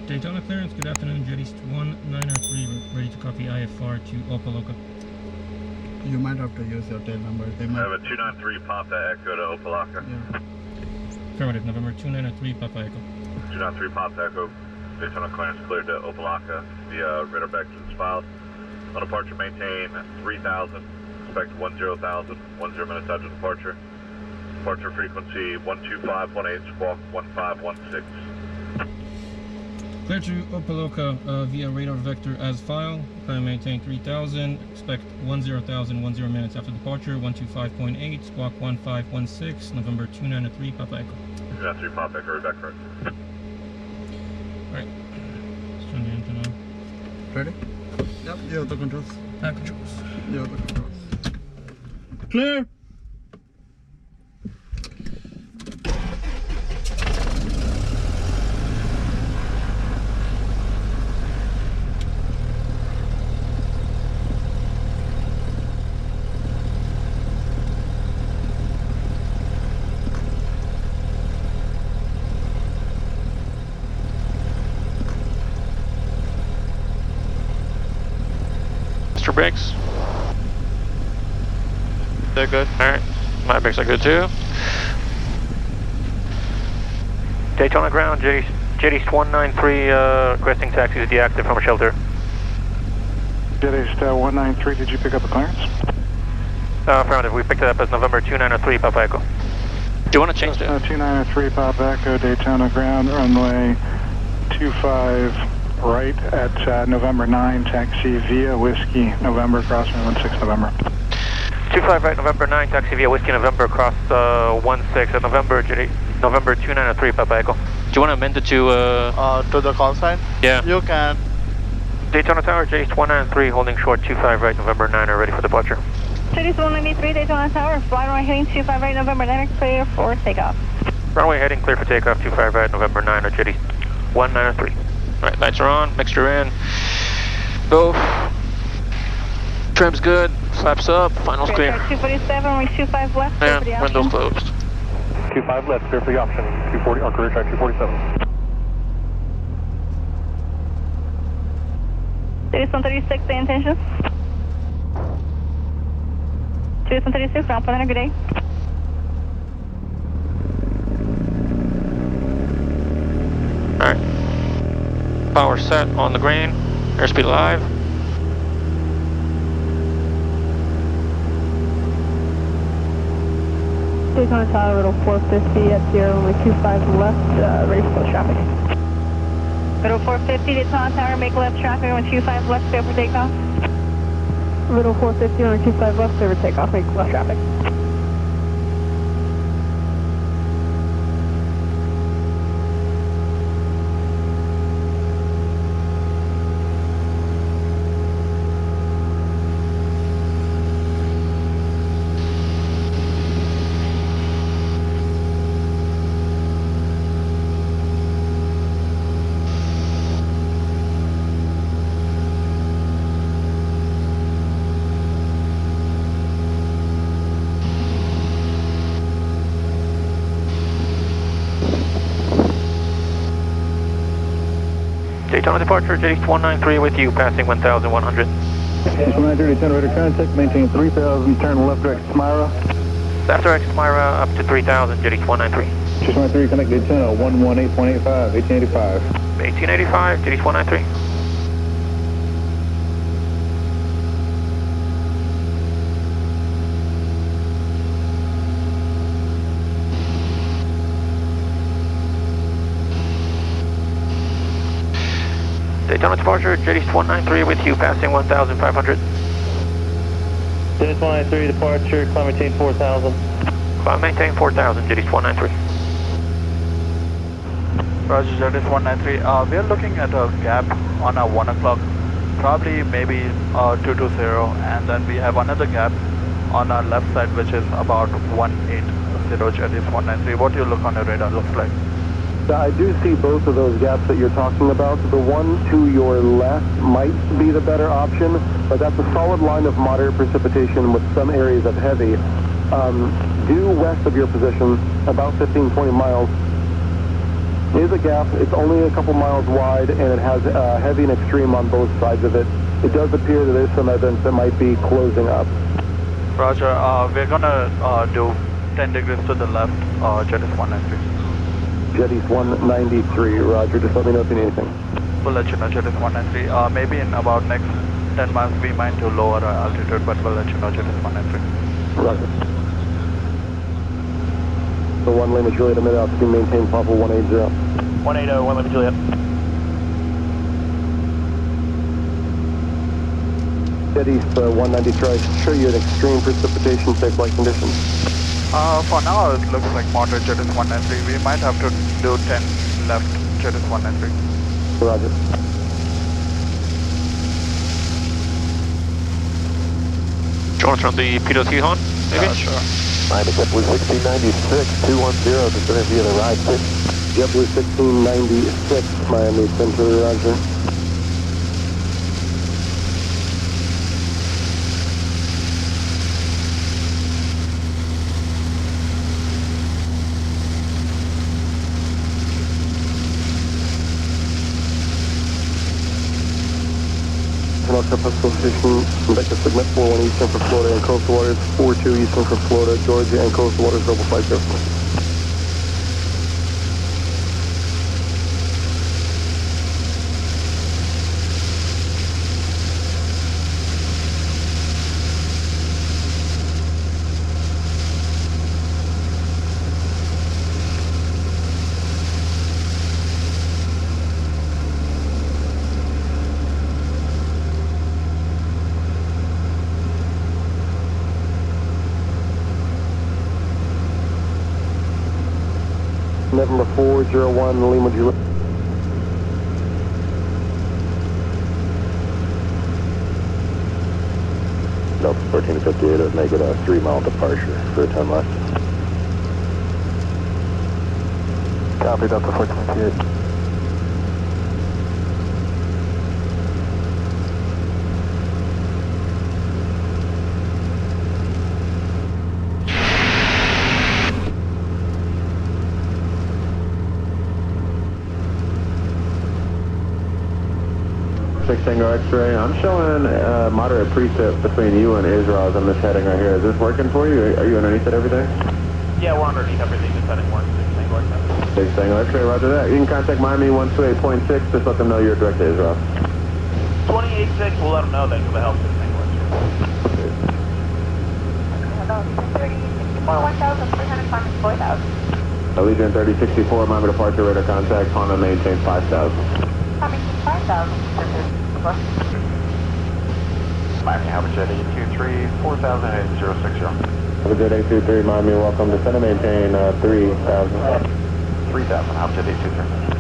Daytona clearance, good afternoon, Jet East 1903, ready to copy IFR to Opa Locka. You might have to use your tail number. They might... I have a 293 Papa Echo to Opa Locka. Yeah. Affirmative, November 293 Papa Echo. 293 Papa Echo, Daytona clearance cleared to Opa Locka. The radar vectors filed. On departure, maintain 3,000. Expect 10,000. 10 minutes after departure. Departure frequency 12518, squawk 1516. Clear to Opa Locka via radar vector as file. Climb maintain 3,000. Expect 10,000, 10 minutes after departure. 125.8, squawk 1516, November 293 Papa Echo. 293 Papa Echo, read back correct. Alright, let's turn the engine on. Ready? Yep, you have the controls. Controls. You have the controls. Clear! Mr. Brakes. They're good. Alright. My brakes are good too. Daytona ground, Jet East 193, requesting taxi to deactive from a shelter. Jet East 193, did you pick up a clearance? Affirmative, we picked it up as November 293 Papa Echo. Do you want to change it? 293 Papa Echo, Daytona ground, runway 25 right at November 9, taxi via Whiskey, November, crossing 16 November. 25 right, November 9, taxi via Whiskey, November, cross 16 at November 293 Papa Echo. Do you want to amend it to the call sign? Yeah. You can. Daytona Tower, Jet East 193, holding short 25 right, November 9, are ready for departure. Jet East 193, Daytona Tower, fly runway heading 25 right, November 9, clear for takeoff. Runway heading clear for takeoff, 25 right, November 9, or Jet East 193. Alright, lights are on, mixture in. Go. Trim's good, flaps up, finals clear. 247, runway 25 left, clear for the Yeah, option. windows closed. 25 left, clear for the option, 240, on career track 247. Jet East 136, the intention. Jet East 136, ground plan, good day. Alright. Power set on the green, airspeed live. Daytona Tower, Riddle 450 at 0, runway 25 left, ready for traffic. Riddle 450, Daytona Tower, make left traffic, runway 25 left, clear for takeoff. Riddle 450, runway 25 left, clear for takeoff, make left traffic. Daytona departure, Jet East 193 with you, passing 1,100. 193, Daytona radar contact, maintain 3,000, turn left direct Smyra. Left direct Smyra up to 3,000, Jet East 193. 693, connect Daytona, 118.85, 1885. 1885, Jet East 193. Daytona departure, Jet East 193 with you, passing 1,500. Jet East 193, departure, climb maintain 4,000. Climb maintain 4,000, Jet East 193. Roger, Jet East 193. We are looking at a gap on our 1 o'clock, probably maybe 220, and then we have another gap on our left side, which is about 180, Jet East 193. What do you look on the radar looks like? I do see both of those gaps that you're talking about. The one to your left might be the better option, but that's a solid line of moderate precipitation with some areas of heavy. Due west of your position, about 15-20 miles, It is a gap. It's only a couple miles wide, and it has heavy and extreme on both sides of it. It does appear that there's some evidence that might be closing up. Roger, we're gonna do 10 degrees to the left, jet is 193. Jet East 193, roger. Just let me know if you need anything. We'll let you know, jet is 193. Maybe in about next 10 miles we might do lower altitude, but we'll let you know, jet is 193. Roger. So 1 Lima Juliet, amid altitude, maintain Papa 180. 180, 1 Lima Juliet. Jet East 193, I show you an extreme precipitation, safe flight conditions. For now it looks like moderate, jet is 193. We might have to do 10 left, jet is 193. Roger. Do you want to turn the P2C on, maybe? Sure. JetBlue 1696, 210, descending via the ride 6. JetBlue 1696, Miami Central, roger. Pacific Station, Vector Segment 41 Eastern for Florida and coastal waters, 42 Eastern for Florida, Georgia, and coastal waters, Global Flight 04. November 401 Lima Juliet. Delta 1358 would make it a 3-mile departure for a 10 left. Copy, Delta 1458. Tango X-ray. I'm showing moderate precip between you and Israel on this heading right here. Is this working for you? Are you underneath it everything? Yeah, we're underneath everything. This heading works. Big Tango X-ray, roger that. You can contact Miami 128.6. Just let them know you're direct to Israel. 28.6, we'll let them know. Thanks for the help. This thing works. Okay. 1,300 climbing 4,000. Allegiant 3064, Miami departure, radar contact, Honda maintain 5,000. Coming to 5,000. Miami, have a jet 823, 4,08060. Have a jet 823, Miami, welcome. Descend and maintain 3,000. 3,000, have a jet 823.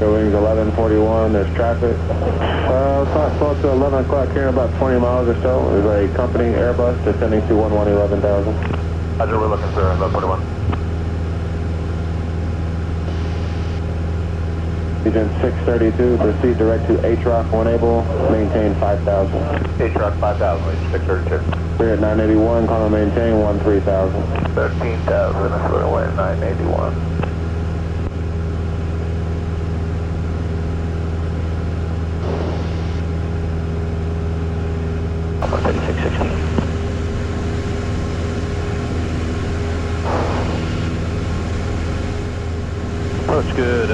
Wings 1141, there's traffic. Slow to 11 o'clock here in about 20 miles or so. There's a company Airbus descending to 11,000. Roger, we're looking for 1141. Agent 632, proceed direct to HROC when able, maintain 5,000. HROC 5,000, Agent 632. We're at 981, call and maintain 13,000. 13,000, that's going away at 981. I'm 3616. Approach good,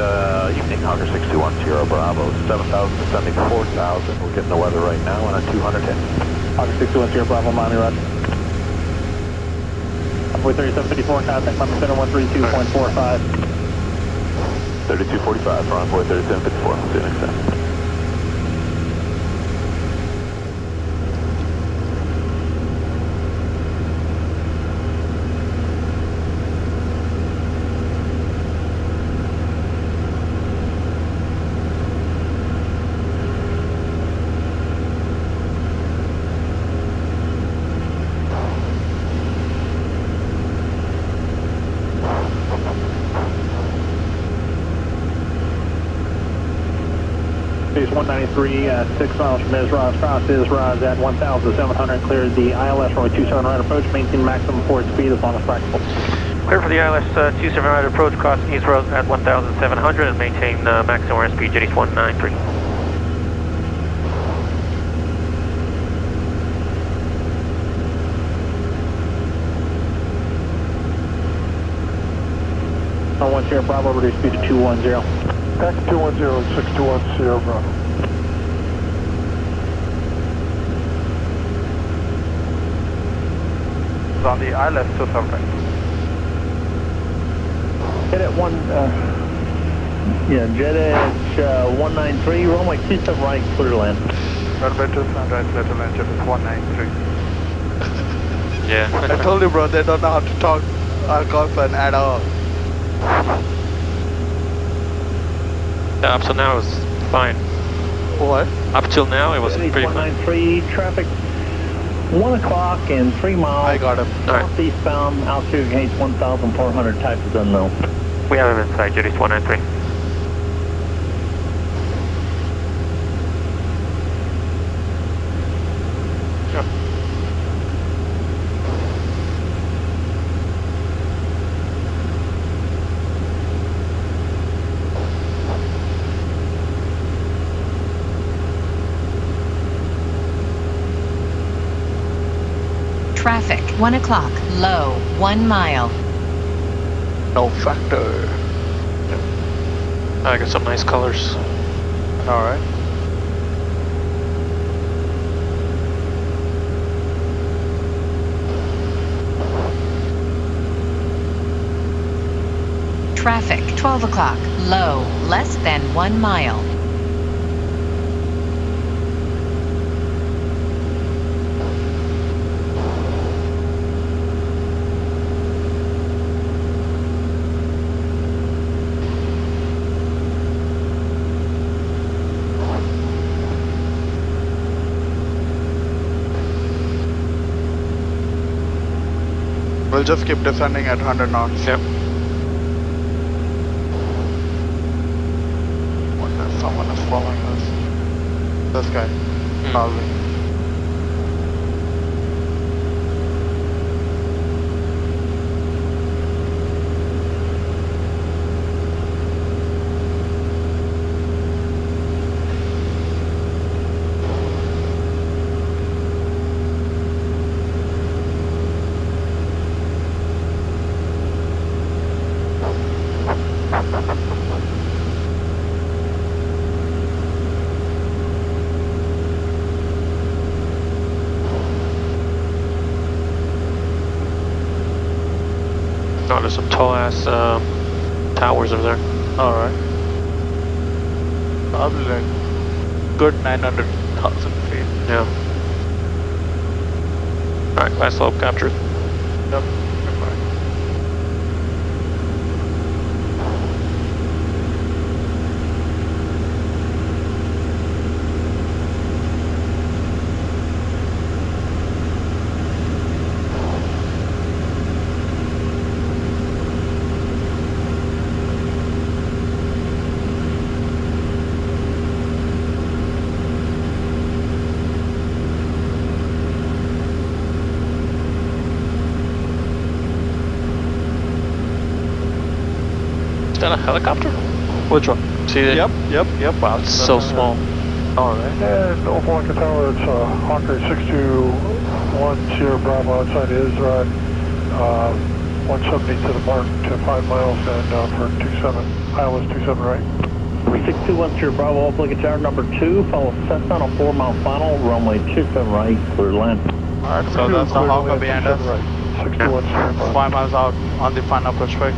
evening, Honker 6210 Bravo, 7,000 descending 4,000. We're getting the weather right now on a 210. Honker 6210 Bravo, Miami, roger. With 3754, contact Miami Center 132.45. 3245 for Envoy 3754. See you next time. 193, 6 miles from Isros. Cross Isros at 1,700. Cleared the ILS runway 27 right approach. Maintain maximum forward speed as long as practical. Clear for the ILS 27 right approach, cross East Road at 1,700 and maintain maximum air speed, Jet East 193. On 10 Bravo, reduce speed to 210. Taxi 210, 6210 Bravo. It's on the ILS 27 right. Jet at Jet Edge 193, runway 27 right, clear land. Runway 27 right, clear to land, Jet East 193. Yeah. I told you, bro, they don't know how to talk Algonquin at all. Up till now it was fine. What? Up till now it was Jet East pretty fine. 193, traffic 1 o'clock and 3 miles. I got him. Alright. Northeastbound, altitude gauge 1,400, type is unknown. We have him inside, Jet East 193. Traffic, 1 o'clock, low, 1 mile. No factor. I got some nice colors. Alright. Traffic, 12 o'clock, low, less than 1 mile. We'll just keep descending at 100 knots. Yep. Wonder if someone is following us. This guy, probably. Oh, there's some tall ass towers over there. Alright. Probably like good 900,000 feet. Yeah. Alright, last slope captured. Yep. Is that a helicopter? Which one? See it? Yep. Wow, it's so small. Alright. And Opa Locka Tower, it's Hawker 6210 Bravo outside Isrod, 170 to the mark to 5 miles and for 27, ILS 27 right. 6210 Bravo, Opa Locka Tower number 2, follow Cessna on a 4 mile final, runway 27 right, clear land. Alright, so that's the Hawker behind us. Right. 6110 Bravo. 5 miles out on the final approach track.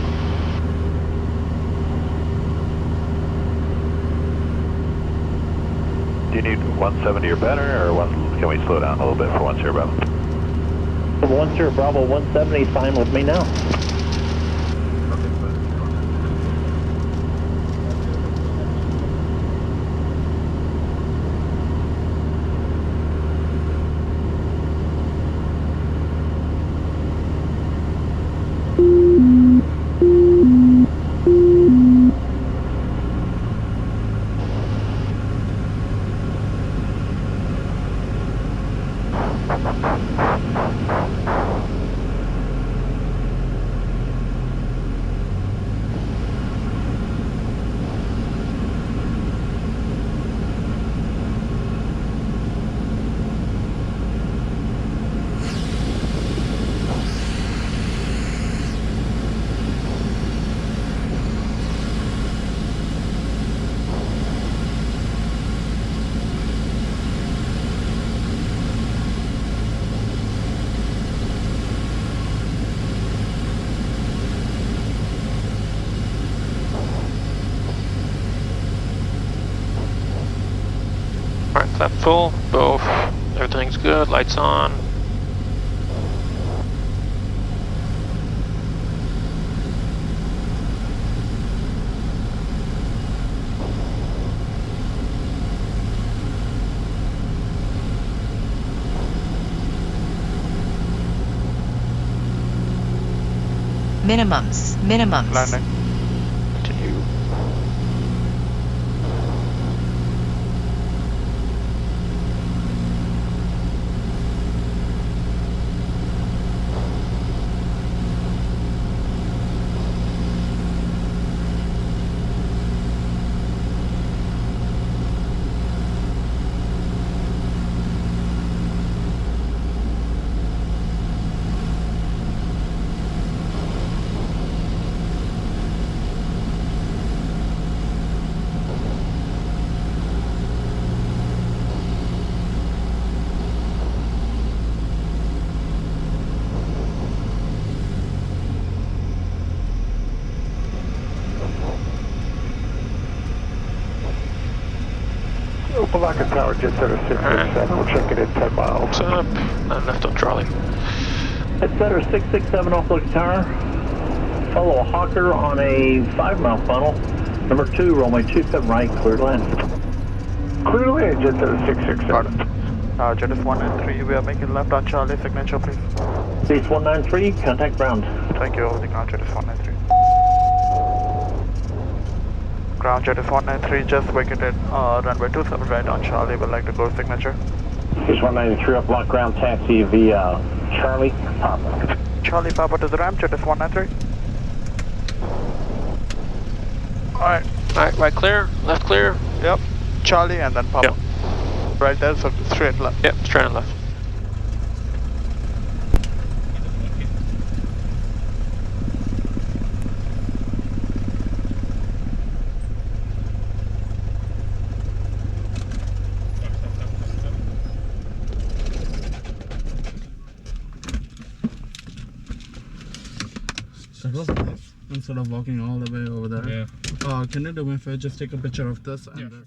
Do you need 170 or better, or can we slow down a little bit for 10 Bravo? 10 Bravo, 170 is fine with me now. left full, both. Everything's good, lights on. Minimums. Landing. Continue. Opa Locka Tower, jet center 667, we'll check it at 10 miles. What's up? And left on Charlie. Jet center 667 off Locka Tower. Follow a Hawker on a 5-mile funnel. Number 2, runway 27 right, cleared land. Clear land, jet center 667. Jet 193, we are making left on Charlie, signature please. Base 193, contact ground. Thank you, over the ground, Jet 193. Ground Jet 193, just vacated runway 27 right on Charlie, would like to go signature. Base 193 up lock ground taxi via Charlie Papa. Charlie Papa to the ramp, Jet 193. Alright. Alright, right clear, left clear. Yep. Charlie and then Papa. Yep. Right there, so straight left. Yep, straight and left. That was nice. Instead of walking all the way over there. Yeah. Can you do me a favor? Just take a picture of this and